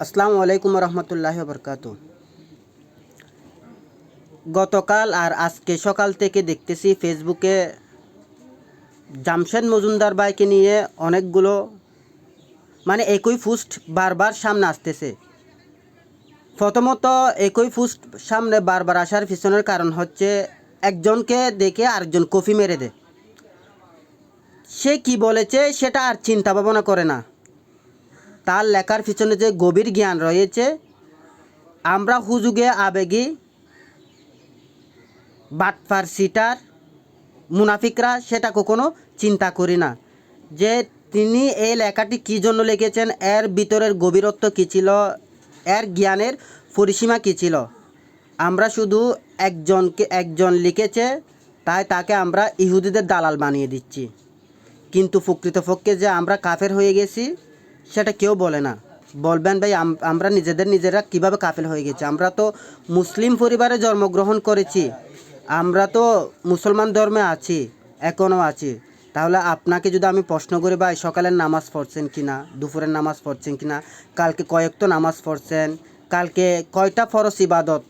আসসালামু আলাইকুম রহমতুল্লাহি বরকাত। গতকাল আর আজকে সকাল থেকে দেখতেছি ফেসবুকে জামশেদ মজুমদার ভাইকে নিয়ে অনেকগুলো একই পোস্ট বারবার সামনে আসতেছে। প্রথমত একই পোস্ট সামনে বারবার আসার পিছনের কারণ হচ্ছে একজনকে দেখে আরেকজন কপি মেরে দেয়। সে কি বলেছে সেটা আর চিন্তা ভাবনা করে না। তার লেখার পিছনে যে গভীর জ্ঞান রয়েছে আমরা হুজুগে আবেগী বাটপার সিটার মুনাফিকরা সেটা কখনো চিন্তা করি না যে তিনি এই লেখাটি কী জন্য লিখেছেন, এর ভিতরের গভীরত্ব কী ছিল, এর জ্ঞানের পরিসীমা কী ছিল। আমরা শুধু একজন লিখেছে তাই তাকে আমরা ইহুদিদের দালাল বানিয়ে দিচ্ছি, কিন্তু প্রকৃতপক্ষে যে আমরা কাফের হয়ে গেছি সেটা কেউ বলে না। বলবেন ভাই আমরা নিজেরা কিভাবে কাফের হয়ে গেছি? আমরা তো মুসলিম পরিবারে জন্মগ্রহণ করেছি, আমরা তো মুসলমান ধর্মে আছি, এখনও আছি। তাহলে আপনাকে যদি আমি প্রশ্ন করি ভাই সকালের নামাজ পড়ছেন কি না, দুপুরের নামাজ পড়ছেন কি না, কালকে কয়েকটা নামাজ পড়ছেন, কালকে কয়টা ফরজ ইবাদত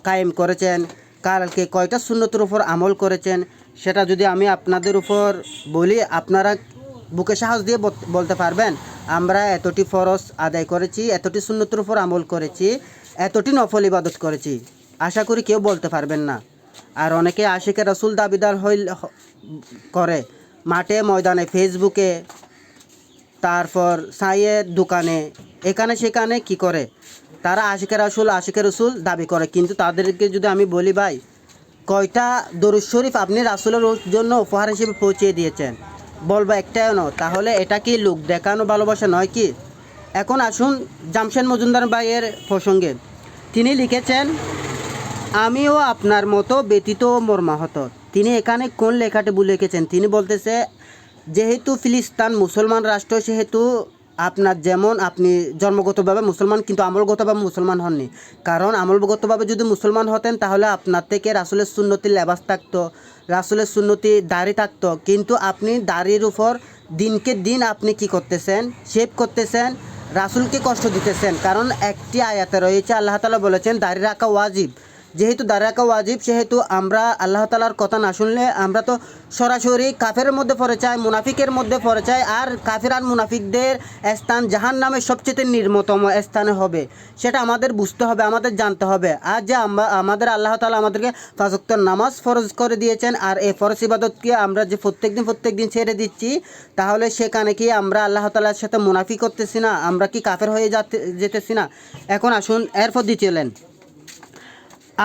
কায়েম করেছেন, কালকে কয়টা সুন্নতের উপর আমল করেছেন, সেটা যদি আমি আপনাদের উপর বলি আপনারা বুকে সাহস দিয়ে বলতে পারবেন আমরা এতটি ফরজ আদায় করেছি, এতটি সুন্নতের উপর আমল করেছি, এতটি নফল ইবাদত করেছি? আশা করি কেউ বলতে পারবেন না। আর অনেকে আশিকে রাসূল দাবিদার করে মাঠে ময়দানে, ফেসবুকে, তারপর সাইয়ের দোকানে, এখানে সেখানে কি করে তারা আশিকে রসুল দাবি করে। কিন্তু তাদেরকে যদি আমি বলি ভাই কয়টা দরুদ শরীফ আপনি রাসূলের জন্য উপহার হিসেবে পৌঁছিয়ে দিয়েছেন, বলবো একটাও নয়। তাহলে এটা কি লোক দেখানো ভালোবাসা নয় কি? এখন আসুন জামশেদ মজুমদার ভাইয়ের প্রসঙ্গে। তিনি লিখেছেন, আমিও আপনার মতো ব্যতীত ও মর্মাহত। তিনি এখানে কোন লেখাটি ভুলে লিখেছেন? তিনি বলতেছে যেহেতু ফিলিস্তিন মুসলমান রাষ্ট্র, সেহেতু আপনার যেমন আপনি জন্মগতভাবে মুসলমান কিন্তু আমলগতভাবে মুসলমান হননি। কারণ আমলগতভাবে যদি মুসলমান হতেন তাহলে আপনার থেকে রাসূলের সুন্নতি লেবাস থাকতো, রাসূলের সুন্নতি দাড়ি থাকতো। কিন্তু আপনি দাড়ির উপর দিনকে দিন আপনি কি করতেছেন, শেভ করতেছেন, রাসূলকে কষ্ট দিতেছেন। কারণ একটি আয়াতে রয়েছে আল্লাহ তাআলা বলেছেন দাড়ি রাখা ওয়াজিব। যেহেতু দাড়ি রাখা ওয়াজিব সেহেতু আমরা আল্লাহ তাআলার কথা না শুনলে আমরা তো সরাসরি কাফের মধ্যে পড়ে যাই, মুনাফিকের মধ্যে পড়ে যাই। আর কাফের আর মুনাফিকদের স্থান জাহান্নামের সবচেয়ে নিম্নতম স্থানে হবে, সেটা আমাদের বুঝতে হবে, আমাদের জানতে হবে। আর যে আমাদের আল্লাহ তাআলা আমাদেরকে 5 ওয়াক্ত নামাজ ফরজ করে দিয়েছেন, আর এই ফরজ ইবাদতকে আমরা যে প্রত্যেক দিন ছেড়ে দিচ্ছি, তাহলে সেখানে কি আমরা আল্লাহ তাআলার সাথে মুনাফিক করতেছি না? আমরা কি কাফের হয়ে যেতেছি না? এখন আসুন এরপর দিচ্ছিলেন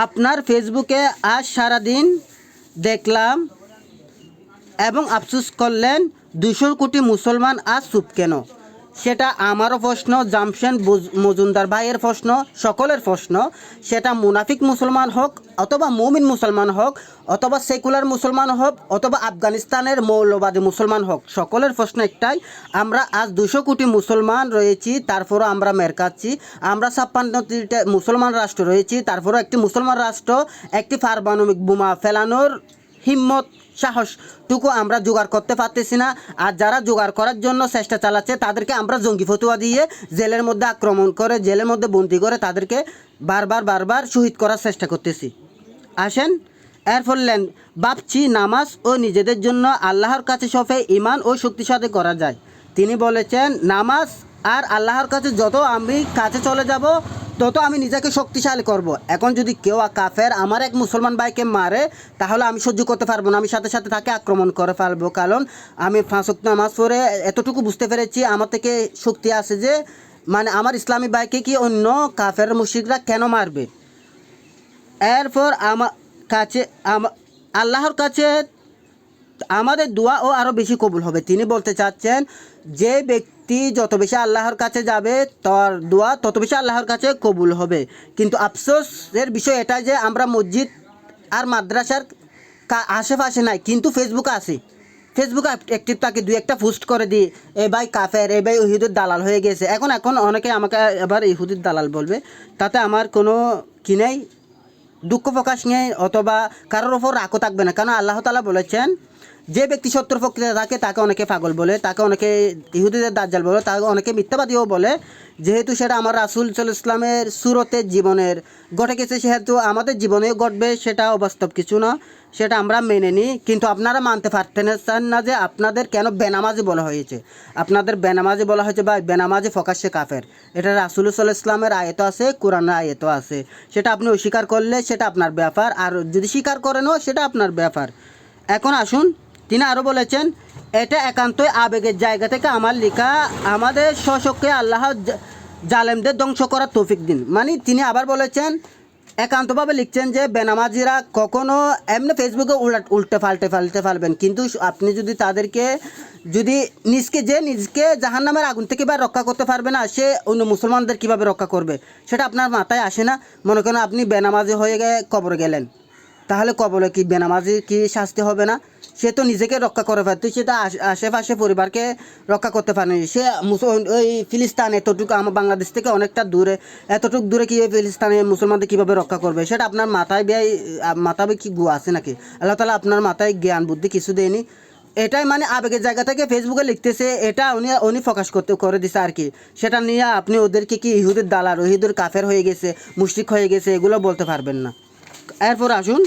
আপনার ফেসবুকে আজ সারাদিন দেখলাম এবং আফসোস করলেন 200 কোটি মুসলমান আজ চুপ কেন? সেটা আমারও প্রশ্ন, জামশেদ মজুমদার ভাইয়ের প্রশ্ন, সকলের প্রশ্ন। সেটা মুনাফিক মুসলমান হোক অথবা মুমিন মুসলমান হোক অথবা সেকুলার মুসলমান হোক অথবা আফগানিস্তানের মৌলবাদী মুসলমান হোক, সকলের প্রশ্ন একটাই, আমরা আজ 200 কোটি মুসলমান রয়েছি, তারপরও আমরা মের খাচ্ছি। আমরা 56টা মুসলমান রাষ্ট্র রয়েছি, তারপরও একটি মুসলমান রাষ্ট্র একটি পারমাণবিক বোমা ফেলানোর হিম্মত সাহসটুকু আমরা জোগাড় করতে পারতেছি না। আর যারা জোগাড় করার জন্য চেষ্টা চালাচ্ছে তাদেরকে আমরা জঙ্গি ফতুয়া দিয়ে জেলের মধ্যে আক্রমণ করে, জেলের মধ্যে বন্দি করে তাদেরকে বারবার শহীদ করার চেষ্টা করতেছি। আসেন এর ফললেন ভাবছি নামাজ ও নিজেদের জন্য আল্লাহর কাছে সফে ইমান ও শক্তিশালী করা যায়। তিনি বলেছেন নামাজ আর আল্লাহর কাছে যত আমি কাছে চলে যাব তত আমি নিজেকে শক্তিশালী করব। এখন যদি কেউ কাফের আমার এক মুসলমান ভাইকে মারে তাহলে আমি সহ্য করতে পারবো না, আমি সাথে সাথে তাকে আক্রমণ করে ফেলবো। কারণ আমি 5 ওয়াক্ত নামাজ পড়ে এতটুকু বুঝতে পেরেছি আমার থেকে শক্তি আছে যে আমার ইসলামী ভাইকে কি অন্য কাফের মুশরিকরা কেন মারবে। এরপর আল্লাহর কাছে আমাদের দোয়া ও আরও বেশি কবুল হবে। তিনি বলতে চাচ্ছেন যে ব্যক্তি যত বেশি আল্লাহর কাছে যাবে তার দোয়া তত বেশি আল্লাহর কাছে কবুল হবে। কিন্তু আফসোসের বিষয় এটা যে আমরা মসজিদ আর মাদ্রাসার আশেপাশে নাই, কিন্তু ফেসবুকে আসি, ফেসবুকে অ্যাক্টিভ থাকি, 2-1টা পোস্ট করে দিই এ ভাই কাফের, এ ভাই ইহুদির দালাল হয়ে গেছে। এখন অনেকে আমাকে এবার ইহুদির দালাল বলবে, তাতে আমার কোনো কি নেই, দুঃখ প্রকাশ নেই অথবা কারোর ওপর রাগও থাকবে না। কারণ আল্লাহ তাআলা বলেছেন যে ব্যক্তি সত্যের পক্ষে থাকে তাকে অনেকে পাগল বলে, তাকে অনেকে ইহুদিদের দাজ্জাল বলে, তাকে অনেকে মিথ্যাবাদীও বলে। যেহেতু সেটা আমার রাসূল সাল্লাল্লাহু আলাইহি ওয়াসাল্লামের সুরতে জীবনের ঘটে গেছে, সেহেতু আমাদের জীবনেও ঘটবে, সেটা অবাস্তব কিছু না, সেটা আমরা মেনে নিই। কিন্তু আপনারা মানতে পারতেন না যে আপনাদের কেন বেনামাজি বলা হয়েছে। আপনাদের বেনামাজি বলা হয়েছে বা বেনামাজি প্রকাশ্যে কাফের, এটা রাসূল সাল্লাল্লাহু আলাইহি ওয়াসাল্লামের আয়াত আছে, কোরআনের আয়াত আছে। সেটা আপনি অস্বীকার করলে সেটা আপনার ব্যাপার, আর যদি স্বীকার করেনও সেটা আপনার ব্যাপার। এখন আসুন, তিনি আরও বলেছেন, এটা একান্তই আবেগের জায়গা থেকে আমার লেখা, আমাদের স্বশক্তি আল্লাহ জালেমদের ধ্বংস করার তৌফিক দিন। মানে তিনি আবার বলেছেন, একান্তভাবে লিখছেন যে বেনামাজিরা কখনো এমনি ফেসবুকে উল্টে পাল্টে ফেলবেন, কিন্তু আপনি যদি তাদেরকে যদি নিজকে জাহান্নামের আগুন থেকে বা রক্ষা করতে পারবে না, সে অন্য মুসলমানদের কীভাবে রক্ষা করবে সেটা আপনার মাথায় আসে না। মনে করেন আপনি বেনামাজি হয়ে কবরে গেলেন, তাহলে কবরে কি বেনামাজি কি শাস্তি হবে না? সে তো নিজেকে রক্ষা করে পারতো, সে তো আশেপাশে পরিবারকে রক্ষা করতে পারেনি। সে ওই ফিলিস্তান এতটুকু আমার বাংলাদেশ থেকে অনেকটা দূরে, এতটুকু দূরে কি ফিলিস্তানে মুসলমানদের কীভাবে রক্ষা করবে? সেটা আপনার মাথায় কি গু আছে নাকি? আল্লাহ তাআলা আপনার মাথায় জ্ঞান বুদ্ধি কিছু দেয়নি। এটাই মানে আবেগের জায়গা থেকে ফেসবুকে লিখতেছে, এটা উনি প্রকাশ করে দিছে আর কি। সেটা নিয়ে আপনি ওদেরকে কি ইহুদের দালাল, ইহুদের কাফের হয়ে গেছে, মুশরিক হয়ে গেছে, এগুলো বলতে পারবেন না। এরপর আসুন,